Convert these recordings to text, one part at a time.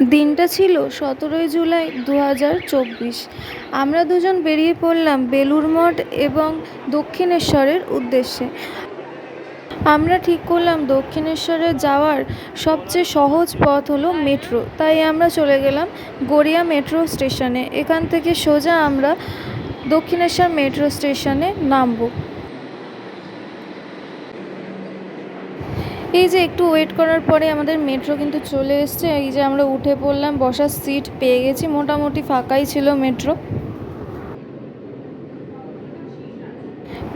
দিনটা ছিল 17ই জুলাই 2024। আমরা দুজন বেরিয়ে পড়লাম বেলুড় মঠ এবং দক্ষিণেশ্বরের উদ্দেশ্যে। আমরা ঠিক করলাম দক্ষিণেশ্বরে যাওয়ার সবচেয়ে সহজ পথ হলো মেট্রো, তাই আমরা চলে গেলাম গড়িয়া মেট্রো স্টেশনে। এখান থেকে সোজা আমরা দক্ষিণেশ্বর মেট্রো স্টেশনে নামব। এই যে একটু ওয়েট করার পরে আমাদের মেট্রো কিন্তু চলে এসছে। এই যে আমরা উঠে পড়লাম, বসার সিট পেয়ে গেছি, মোটামুটি ফাঁকাই ছিল মেট্রো।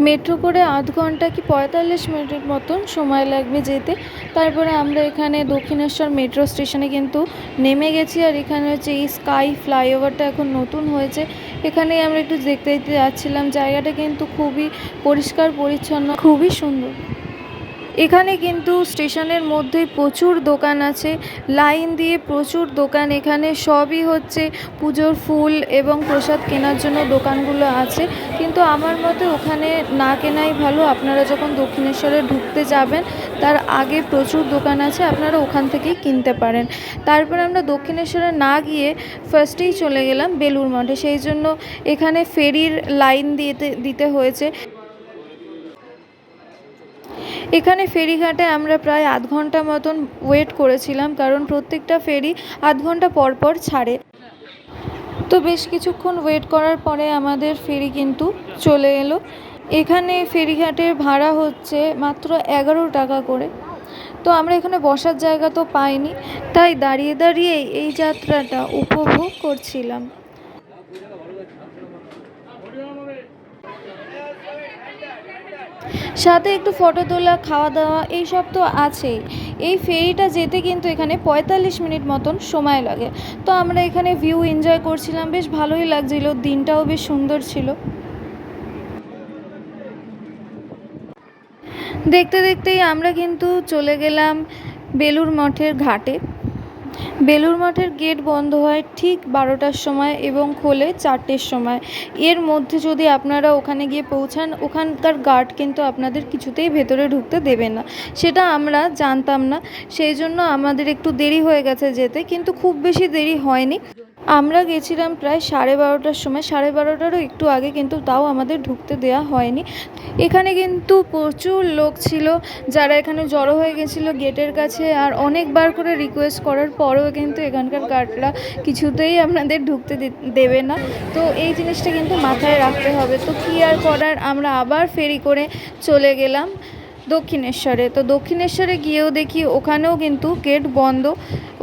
মেট্রো করে আধ ঘন্টা কি 45 মিনিটের মতন সময় লাগবে যেতে। তারপরে আমরা এখানে দক্ষিণেশ্বর মেট্রো স্টেশনে কিন্তু নেমে গেছি। আর এখানে হচ্ছে এই স্কাই ফ্লাইওভারটা এখন নতুন হয়েছে, এখানেই আমরা একটু দেখতে দেখতে যাচ্ছিলাম। জায়গাটা কিন্তু খুবই পরিষ্কার পরিচ্ছন্ন, খুবই সুন্দর। এখানে কিন্তু স্টেশনের মধ্যেই প্রচুর দোকান আছে, লাইন দিয়ে প্রচুর দোকান। এখানে সবই হচ্ছে পুজোর ফুল এবং প্রসাদ কেনার জন্য দোকানগুলো আছে, কিন্তু আমার মতে ওখানে না কেনাই ভালো। আপনারা যখন দক্ষিণেশ্বরে ঢুকতে যাবেন তার আগে প্রচুর দোকান আছে, আপনারা ওখান থেকেই কিনতে পারেন। তারপরে আমরা দক্ষিণেশ্বরে না গিয়ে ফার্স্টেই চলে গেলাম বেলুড় মঠে, সেই জন্য এখানে ফেরির লাইন দিতে হয়েছে। এখানে ফেরিঘাটে আমরা প্রায় আধ ঘন্টা মতন ওয়েট করেছিলাম, কারণ প্রত্যেকটা ফেরি আধ ঘন্টা পর পর ছাড়ে। তো বেশ কিছুক্ষণ ওয়েট করার পরে আমাদের ফেরি কিন্তু চলে এলো। এখানে ফেরিঘাটের ভাড়া হচ্ছে মাত্র 11 টাকা করে। তো আমরা এখানে বসার জায়গা তো পাইনি, তাই দাঁড়িয়ে দাঁড়িয়ে এই যাত্রাটা উপভোগ করছিলাম। সাথে একটু ফটো তোলা, খাওয়া দাওয়া এইসব তো আছেই। এই ফেরিটা যেতে কিন্তু এখানে 45 মিনিট মতন সময় লাগে। তো আমরা এখানে ভিউ এনজয় করছিলাম, বেশ ভালোই লাগছিল, দিনটাও বেশ সুন্দর ছিল। দেখতে দেখতেই আমরা কিন্তু চলে গেলাম বেলুড় মঠের ঘাটে। বেলুড় মঠের গেট বন্ধ হয় ঠিক 12টার সময় এবং খোলে 4টের সময়। এর মধ্যে যদি আপনারা ওখানে গিয়ে পৌঁছান, ওখানকার গার্ড কিন্তু আপনাদের কিছুতেই ভেতরে ঢুকতে দেবে না। সেটা আমরা জানতাম না, সেই জন্য আমাদের একটু দেরি হয়ে গেছে যেতে, কিন্তু খুব বেশি দেরি হয়নি। আমরা গেছিলাম প্রায় 12:30টার সময়, 12:30টারও একটু আগে, কিন্তু তাও আমাদের ঢুকতে দেওয়া হয়নি। এখানে কিন্তু প্রচুর লোক ছিল যারা এখানে জড়ো হয়ে গেছিলো গেটের কাছে, আর অনেকবার করে রিকোয়েস্ট করার পরেও কিন্তু এখানকার গার্ডরা কিছুতেই আপনাদের ঢুকতে দেবে না। তো এই জিনিসটা কিন্তু মাথায় রাখতে হবে। তো কী আর করার, আমরা আবার ফেরি করে চলে গেলাম দক্ষিণেশ্বরে। তো দক্ষিণেশ্বরে গিয়েও দেখি ওখানেও কিন্তু গেট বন্ধ।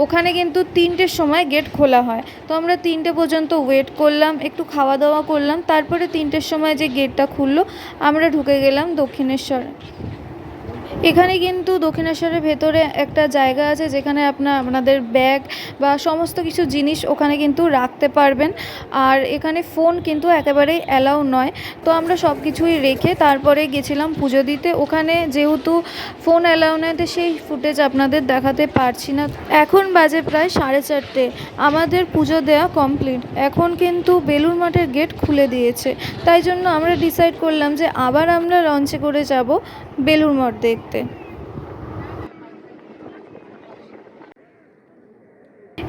ওখানে কিন্তু 3টের সময় গেট খোলা হয়। তো আমরা 3টে পর্যন্ত ওয়েট করলাম, একটু খাওয়া দাওয়া করলাম, তারপরে 3টের সময় যে গেটটা খুললো আমরা ঢুকে গেলাম দক্ষিণেশ্বরে। এখানে কিন্তু দক্ষিণেশ্বরের ভেতরে একটা জায়গা আছে যেখানে আপনাদের ব্যাগ বা সমস্ত কিছু জিনিস ওখানে কিন্তু রাখতে পারবেন। আর এখানে ফোন কিন্তু একেবারেই অ্যালাউ নয়। তো আমরা সব কিছুই রেখে তারপরে গেছিলাম পুজো দিতে। ওখানে যেহেতু ফোন অ্যালাউ নয়, তো সেই ফুটেজ আপনাদের দেখাতে পারছি না। এখন বাজে প্রায় 4:30। আমাদের পুজো দেওয়া কমপ্লিট। এখন কিন্তু বেলুড় মঠের গেট খুলে দিয়েছে, তাই জন্য আমরা ডিসাইড করলাম যে আবার আমরা লঞ্চে করে যাব বেলুড় মঠ দেখতে।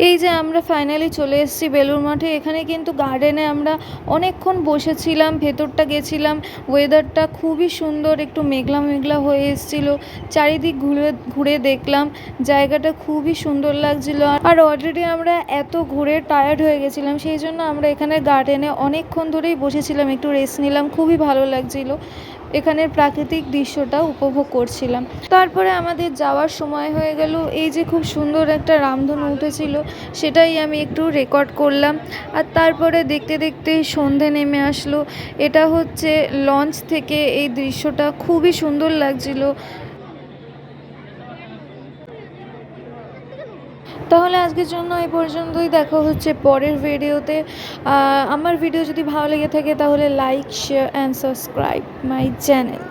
এই যে আমরা ফাইনালি চলে এসেছি বেলুড় মঠে। এখানে কিন্তু গার্ডেনে আমরা অনেকক্ষণ বসেছিলাম, ভেতরটা গেছিলাম। ওয়েদারটা খুবই সুন্দর, একটু মেঘলা মেঘলা হয়ে এসেছিলো। চারিদিক ঘুরে ঘুরে দেখলাম, জায়গাটা খুবই সুন্দর লাগছিল। আর অলরেডি আমরা এত ঘুরে টায়ার্ড হয়ে গেছিলাম, সেই জন্য আমরা এখানে গার্ডেনে অনেকক্ষণ ধরেই বসেছিলাম, একটু রেস্ট নিলাম, খুবই ভালো লাগছিল। এখানের প্রাকৃতিক দৃশ্যটা উপভোগ করছিলাম। তারপরে আমাদের যাওয়ার সময় হয়ে গেল। এই যে খুব সুন্দর একটা রামধনু উঠেছিল, সেটাই আমি একটু রেকর্ড করলাম। আর তারপরে দেখতে দেখতে সন্ধে নেমে আসলো। এটা হচ্ছে লঞ্চ থেকে এই দৃশ্যটা খুবই সুন্দর লাগছিল। তাহলে আজকের জন্য এই পর্যন্তই, দেখা হচ্ছে পরের ভিডিওতে। আমার ভিডিও যদি ভালো লেগে থাকে তাহলে like, share and subscribe my channel.